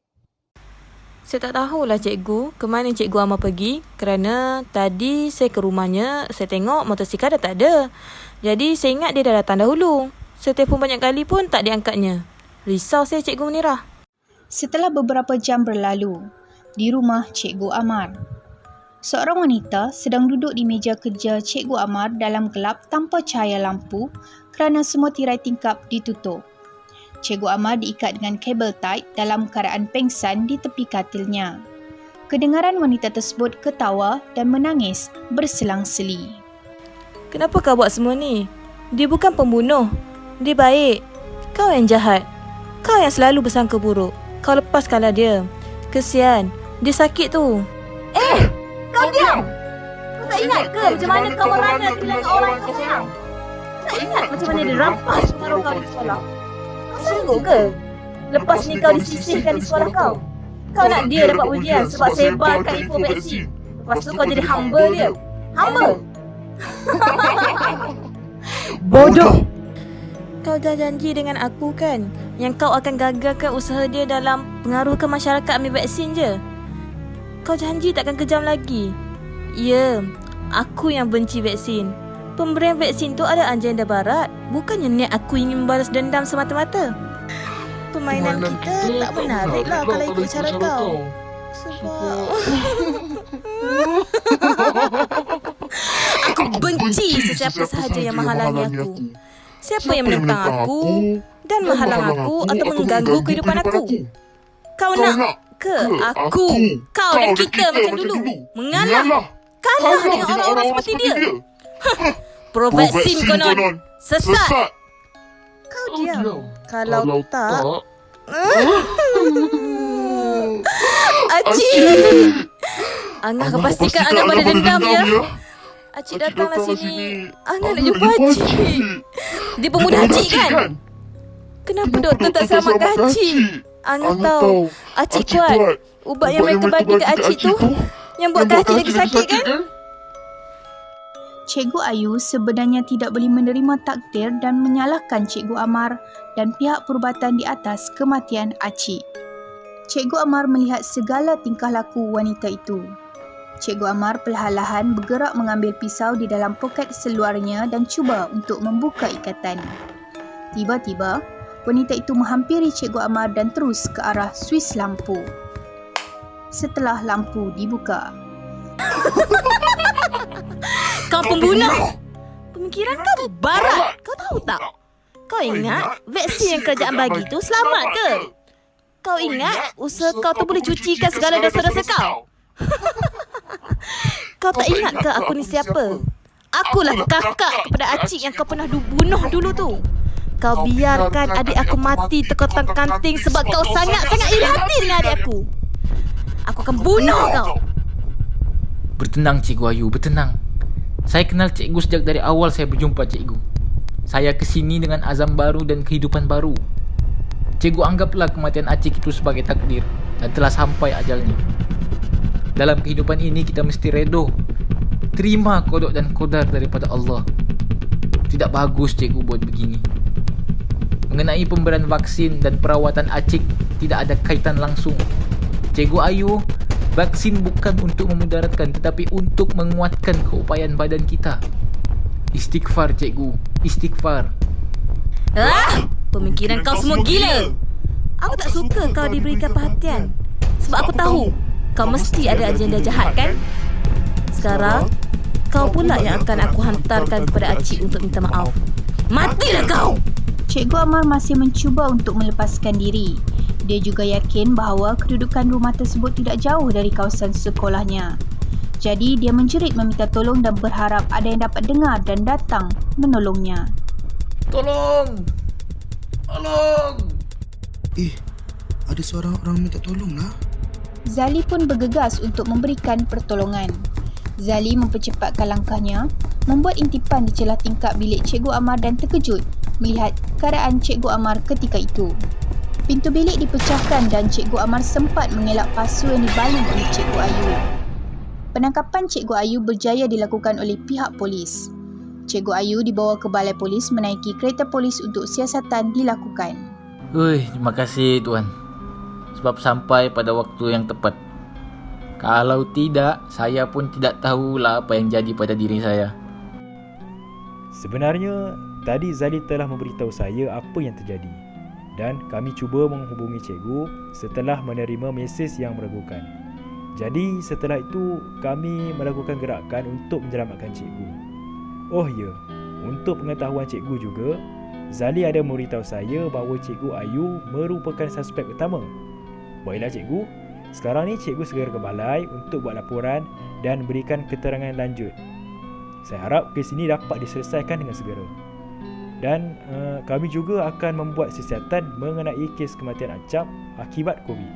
Saya tak tahulah cikgu ke mana Cikgu Amar pergi kerana tadi saya ke rumahnya, saya tengok motosikal dah tak ada. Jadi saya ingat dia dah datang dahulu. Saya telefon banyak kali pun tak diangkatnya. Risau saya Cikgu Munirah. Setelah beberapa jam berlalu, di rumah Cikgu Amar, seorang wanita sedang duduk di meja kerja Cikgu Amar dalam gelap tanpa cahaya lampu kerana semua tirai tingkap ditutup. Cikgu Amar diikat dengan kabel tight dalam keadaan pengsan di tepi katilnya. Kedengaran wanita tersebut ketawa dan menangis berselang-seli. Kenapa kau buat semua ni? Dia bukan pembunuh. Dia baik. Kau yang jahat. Kau yang selalu bersangka buruk. Kau lepaskanlah dia. Kesian, dia sakit tu. Kau diam! Kau tak ingat ke macam mana kau merana kehilangan orang yang kau sayang? Kau tak ingat macam mana dia rampas pengaruh kau di sekolah? Kau sanggup ke lepas ni kau disisihkan di sekolah kau? Kau nak dia dapat ujian sebab sebarkan info vaksin. Lepas tu kau jadi hamba dia. Hamba! Bodoh! Kau dah janji dengan aku kan yang kau akan gagalkan usaha dia dalam pengaruhkan masyarakat ambil vaksin je. Kau janji takkan kejam lagi. Ya, aku yang benci vaksin. Pemberian vaksin tu ada agenda barat. Bukannya niat aku ingin membalas dendam semata-mata. Permainan kita tak menarik lah kalau ikut cara kau. Sebab aku benci sesiapa sahaja yang menghalangi aku. Siapa yang menentang aku dan menghalang aku atau mengganggu kehidupan aku? Kau nak ke aku, kau dan kita macam dulu mengalah, kalah dengan orang-orang seperti dia? Pro-vaksin konon, sesat. Kau diam. Kalau tak, Acik! Angah akan pastikan Angah pada dendam ya. Acik datanglah sini. Angah nak jumpa Acik. Dia pemuda Acik kan? Kenapa doktor tak selamatkan Acik? Angah tahu Acik kuat. Ubat yang mereka bagi ke Acik tu yang buatkan Acik lagi sakit kan? Cikgu Ayu sebenarnya tidak boleh menerima takdir dan menyalahkan Cikgu Amar dan pihak perubatan di atas kematian Acik. Cikgu Amar melihat segala tingkah laku wanita itu. Cikgu Amar perlahan-lahan bergerak mengambil pisau di dalam poket seluarnya dan cuba untuk membuka ikatan. Tiba-tiba, wanita itu menghampiri Cikgu Amar dan terus ke arah suis lampu. Setelah lampu dibuka. Kau pembunuh! Pemikiran kau barat. Kau tahu tak? Kau ingat vaksin yang kerajaan bagi tu selamat ke? Kau ingat usaha kau tu boleh cucikan segala dosa-dosa kau? Kau tak ingat ke aku ni siapa? Akulah kakak kepada Acik yang kau pernah bunuh dulu tu. Kau biarkan adik aku mati terkotak kanting sebab kau sangat-sangat iri hati dengan adik aku. Aku akan bunuh kau. Bertenang Cikgu Ayu, bertenang. Saya kenal cikgu sejak dari awal saya berjumpa cikgu. Saya kesini dengan azam baru dan kehidupan baru. Cikgu anggaplah kematian Acik itu sebagai takdir dan telah sampai ajalnya. Dalam kehidupan ini kita mesti redo. Terima kodok dan kodar daripada Allah. Tidak bagus cikgu buat begini. Mengenai pemberian vaksin dan perawatan Acik tidak ada kaitan langsung. Cikgu Ayu, vaksin bukan untuk memudaratkan tetapi untuk menguatkan keupayaan badan kita. Istighfar cikgu, istighfar. Pemikiran kau semua gila. Aku tak suka kau diberikan perhatian. Sebab aku tahu kau mesti ada agenda jahat kan? Sekarang kau pula yang akan aku hantarkan kepada Acik untuk minta maaf. Matilah kau! Cikgu Amar masih mencuba untuk melepaskan diri. Dia juga yakin bahawa kedudukan rumah tersebut tidak jauh dari kawasan sekolahnya. Jadi dia menjerit meminta tolong dan berharap ada yang dapat dengar dan datang menolongnya. Tolong! Tolong! Ada suara orang minta tolong lah. Zali pun bergegas untuk memberikan pertolongan. Zali mempercepatkan langkahnya, membuat intipan di celah tingkap bilik Cikgu Amar dan terkejut melihat keadaan Cikgu Amar ketika itu. Pintu bilik dipecahkan dan Cikgu Amar sempat mengelak pasu yang dibaling oleh Cikgu Ayu. Penangkapan Cikgu Ayu berjaya dilakukan oleh pihak polis. Cikgu Ayu dibawa ke balai polis menaiki kereta polis untuk siasatan dilakukan. Terima kasih Tuan. Sebab sampai pada waktu yang tepat. Kalau tidak, saya pun tidak tahulah apa yang jadi pada diri saya. Sebenarnya, tadi Zali telah memberitahu saya apa yang terjadi. Dan kami cuba menghubungi cikgu setelah menerima mesej yang meragukan. Jadi setelah itu, kami melakukan gerakan untuk menyelamatkan cikgu. Oh ya, untuk pengetahuan cikgu juga, Zali ada memberitahu saya bahawa Cikgu Ayu merupakan suspek utama. Baiklah cikgu, sekarang ni cikgu segera ke balai untuk buat laporan dan berikan keterangan lanjut. Saya harap kes ini dapat diselesaikan dengan segera. Dan kami juga akan membuat siasatan mengenai kes kematian Acap akibat COVID.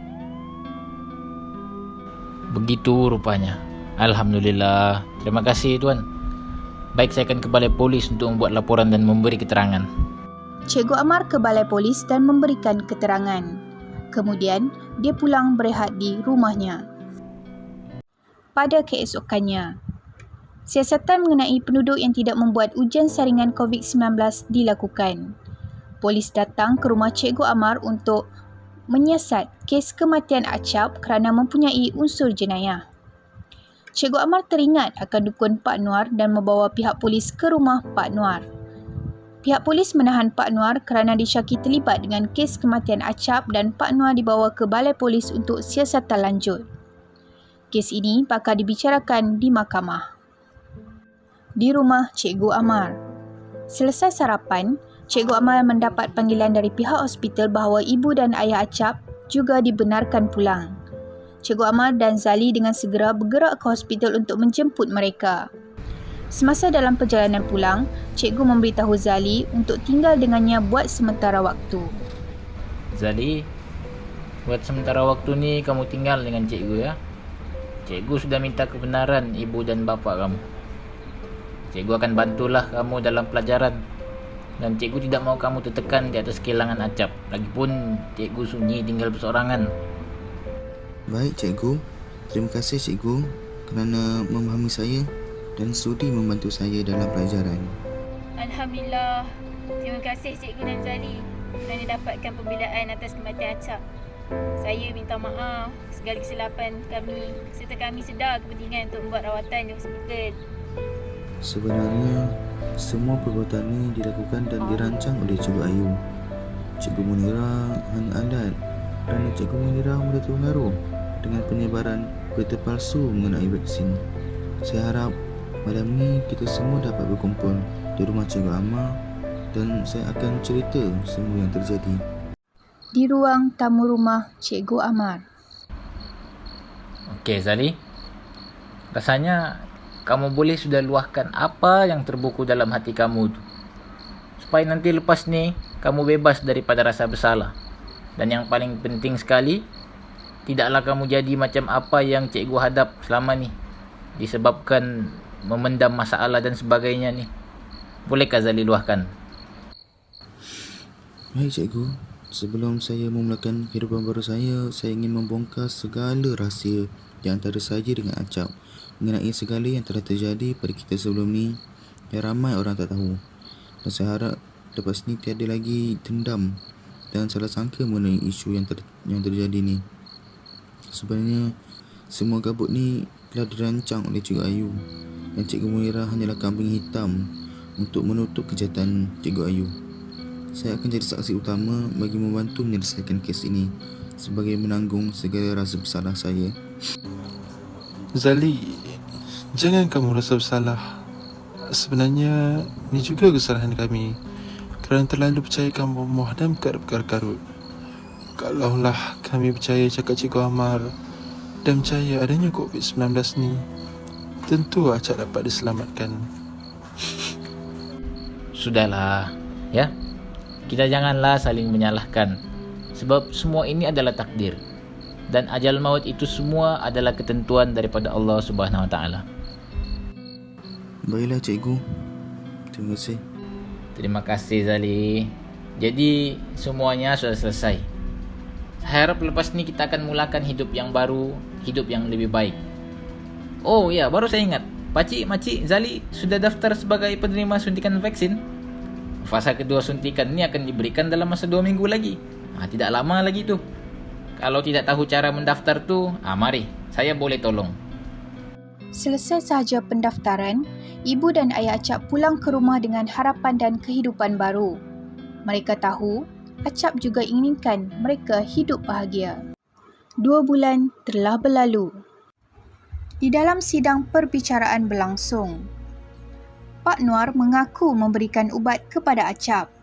Begitu rupanya. Alhamdulillah. Terima kasih Tuan. Baik, saya akan ke balai polis untuk membuat laporan dan memberi keterangan. Cikgu Amar ke balai polis dan memberikan keterangan. Kemudian, dia pulang berehat di rumahnya. Pada keesokannya, siasatan mengenai penduduk yang tidak membuat ujian saringan COVID-19 dilakukan. Polis datang ke rumah Cikgu Amar untuk menyiasat kes kematian Acap kerana mempunyai unsur jenayah. Cikgu Amar teringat akan dukun Pak Noor dan membawa pihak polis ke rumah Pak Noor. Pihak polis menahan Pak Noor kerana disyaki terlibat dengan kes kematian Acap dan Pak Noor dibawa ke balai polis untuk siasatan lanjut. Kes ini bakal dibicarakan di mahkamah. Di rumah Cikgu Amar. Selesai sarapan, Cikgu Amar mendapat panggilan dari pihak hospital bahawa ibu dan ayah Acap juga dibenarkan pulang. Cikgu Amar dan Zali dengan segera bergerak ke hospital untuk menjemput mereka. Semasa dalam perjalanan pulang, cikgu memberitahu Zali untuk tinggal dengannya buat sementara waktu. Zali, buat sementara waktu ni kamu tinggal dengan cikgu ya. Cikgu sudah minta kebenaran ibu dan bapa kamu. Cikgu akan bantulah kamu dalam pelajaran. Dan cikgu tidak mahu kamu tertekan di atas kehilangan Acap. Lagipun cikgu sunyi tinggal berseorangan. Baik cikgu, terima kasih cikgu kerana memahami saya dan sudi membantu saya dalam pelajaran. Alhamdulillah, terima kasih cikgu dan Zali kerana dapatkan pembelaan atas kematian Acap. Saya minta maaf segala kesilapan kami serta kami sedar kepentingan untuk membuat rawatan di hospital. Sebenarnya, semua perbuatan ini dilakukan dan dirancang oleh Cikgu Ayu. Cikgu Munira hanya alat kerana Cikgu Munira mudah terpengaruh dengan penyebaran berita palsu mengenai vaksin. Saya harap malam ni kita semua dapat berkumpul di rumah Cikgu Amar dan saya akan cerita semua yang terjadi. Di ruang tamu rumah Cikgu Amar. Okey Zali, rasanya kamu boleh sudah luahkan apa yang terbuku dalam hati kamu tu. Supaya nanti lepas ni kamu bebas daripada rasa bersalah. Dan yang paling penting sekali, tidaklah kamu jadi macam apa yang cikgu hadap selama ni. Disebabkan memendam masalah dan sebagainya ni. Bolehkah Zali luahkan? Baik cikgu, sebelum saya memulakan kehidupan baru saya ingin membongkar segala rahsia di antara saya dengan Acap mengenai segala yang telah terjadi pada kita sebelum ni yang ramai orang tak tahu. Dan saya harap lepas ni tiada lagi dendam dan salah sangka mengenai isu yang terjadi ni. Sebenarnya semua gabut ni telah dirancang oleh Cikgu Ayu dan Cikgu Munira hanyalah kambing hitam untuk menutup kejahatan Cikgu Ayu. Saya akan jadi saksi utama bagi membantu menyelesaikan kes ini sebagai menanggung segala rasa bersalah saya. Zali, jangan kamu rasa bersalah. Sebenarnya ini juga kesalahan kami kerana terlalu percayakan moh dan berkarut-karut. Kalaulah kami percaya cakap Cikgu Amar dan percaya adanya COVID-19 ni, tentu Acap dapat diselamatkan. Sudahlah, ya. Kita janganlah saling menyalahkan. Sebab semua ini adalah takdir. Dan ajal maut itu semua adalah ketentuan daripada Allah Subhanahu Wa Taala. Baiklah cikgu. Terima kasih. Terima kasih Zali. Jadi semuanya sudah selesai. Saya harap lepas ni kita akan mulakan hidup yang baru, hidup yang lebih baik. Oh ya, baru saya ingat. Pakcik, makcik, Zali sudah daftar sebagai penerima suntikan vaksin. Fasa kedua suntikan ni akan diberikan dalam masa 2 minggu lagi. Tidak lama lagi tu. Kalau tidak tahu cara mendaftar tu, mari, saya boleh tolong. Selesai sahaja pendaftaran, ibu dan ayah Acap pulang ke rumah dengan harapan dan kehidupan baru. Mereka tahu, Acap juga inginkan mereka hidup bahagia. 2 bulan telah berlalu. Di dalam sidang perbicaraan berlangsung, Pak Noor mengaku memberikan ubat kepada Acap.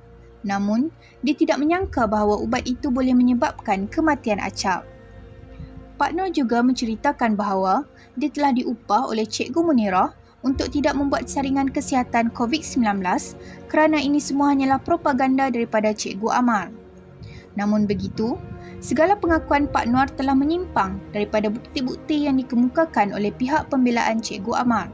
Namun, dia tidak menyangka bahawa ubat itu boleh menyebabkan kematian Acap. Pak Noor juga menceritakan bahawa dia telah diupah oleh Cikgu Munirah untuk tidak membuat saringan kesihatan COVID-19 kerana ini semua hanyalah propaganda daripada Cikgu Amar. Namun begitu, segala pengakuan Pak Noor telah menyimpang daripada bukti-bukti yang dikemukakan oleh pihak pembelaan Cikgu Amar.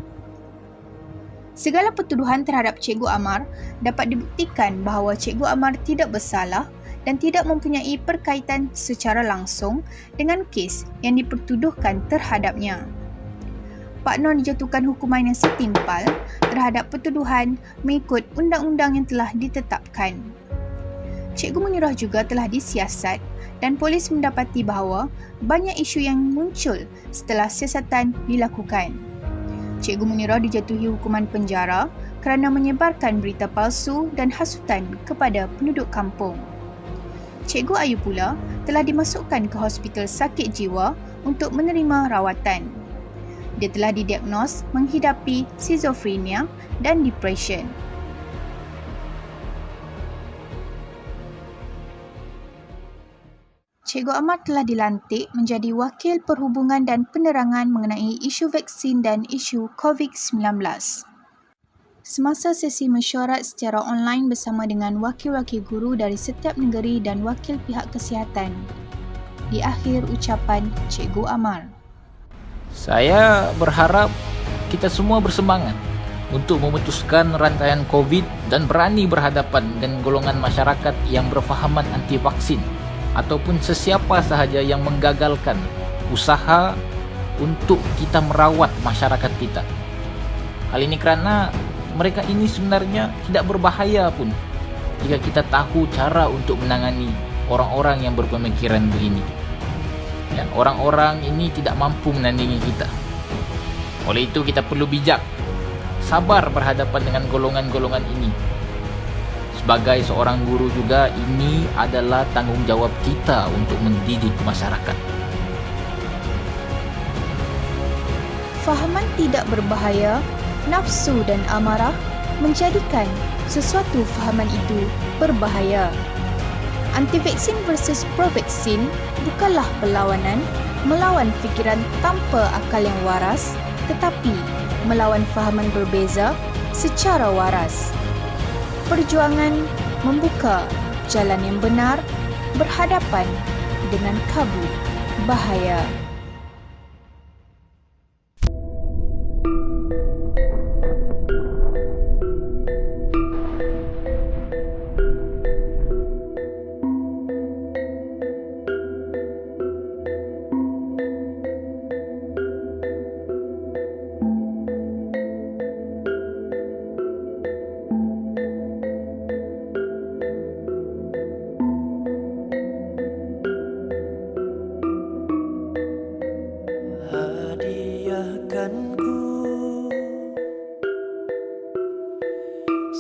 Segala pertuduhan terhadap Cikgu Amar dapat dibuktikan bahawa Cikgu Amar tidak bersalah dan tidak mempunyai perkaitan secara langsung dengan kes yang dipertuduhkan terhadapnya. Pak Noor dijatuhkan hukuman yang setimpal terhadap pertuduhan mengikut undang-undang yang telah ditetapkan. Cikgu Munirah juga telah disiasat dan polis mendapati bahawa banyak isu yang muncul setelah siasatan dilakukan. Cikgu Munirah dijatuhi hukuman penjara kerana menyebarkan berita palsu dan hasutan kepada penduduk kampung. Cikgu Ayu pula telah dimasukkan ke hospital sakit jiwa untuk menerima rawatan. Dia telah didiagnos menghidapi skizofrenia dan depression. Cikgu Amar telah dilantik menjadi Wakil Perhubungan dan Penerangan mengenai isu vaksin dan isu COVID-19. Semasa sesi mesyuarat secara online bersama dengan wakil-wakil guru dari setiap negeri dan wakil pihak kesihatan. Di akhir ucapan Cikgu Amar. Saya berharap kita semua bersemangat untuk memutuskan rantaian COVID dan berani berhadapan dengan golongan masyarakat yang berfahaman anti vaksin ataupun sesiapa sahaja yang menggagalkan usaha untuk kita merawat masyarakat kita. Hal ini kerana mereka ini sebenarnya tidak berbahaya pun jika kita tahu cara untuk menangani orang-orang yang berpemikiran begini. Ya, orang-orang ini tidak mampu menandingi kita. Oleh itu kita perlu bijak, sabar berhadapan dengan golongan-golongan ini. Sebagai seorang guru juga, ini adalah tanggungjawab kita untuk mendidik masyarakat. Fahaman tidak berbahaya, nafsu dan amarah menjadikan sesuatu fahaman itu berbahaya. Anti-vaksin versus pro-vaksin bukanlah perlawanan melawan fikiran tanpa akal yang waras, tetapi melawan fahaman berbeza secara waras. Perjuangan membuka jalan yang benar berhadapan dengan kabut bahaya.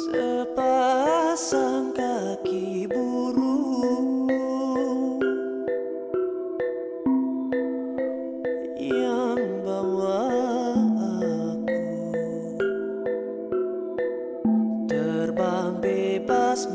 Sepasang kaki burung yang bawa aku terbang bebas